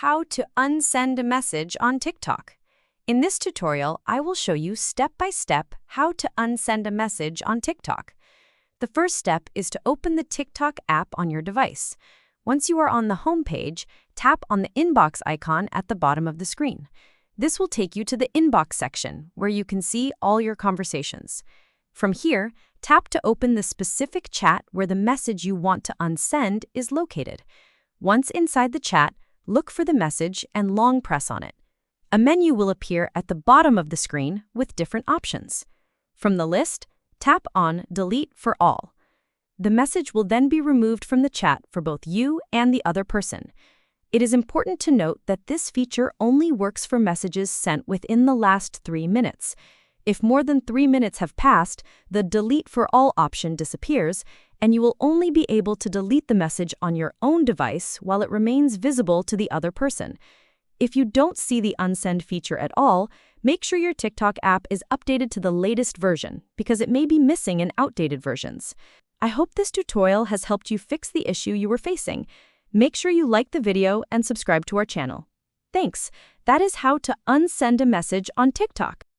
how to unsend a message on TikTok. In this tutorial, I will show you step-by-step how to unsend a message on TikTok. The first step is to open the TikTok app on your device. Once you are on the home page, tap on the inbox icon at the bottom of the screen. This will take you to the inbox section, where you can see all your conversations. From here, tap to open the specific chat where the message you want to unsend is located. Once inside the chat, look for the message and long press on it. A menu will appear at the bottom of the screen with different options. From the list, tap on Delete for All. The message will then be removed from the chat for both you and the other person. It is important to note that this feature only works for messages sent within the last 3 minutes. If more than 3 minutes have passed, the Delete for All option disappears, and you will only be able to delete the message on your own device while it remains visible to the other person. If you don't see the Unsend feature at all, make sure your TikTok app is updated to the latest version, because it may be missing in outdated versions. I hope this tutorial has helped you fix the issue you were facing. Make sure you like the video and subscribe to our channel. Thanks. That is how to unsend a message on TikTok.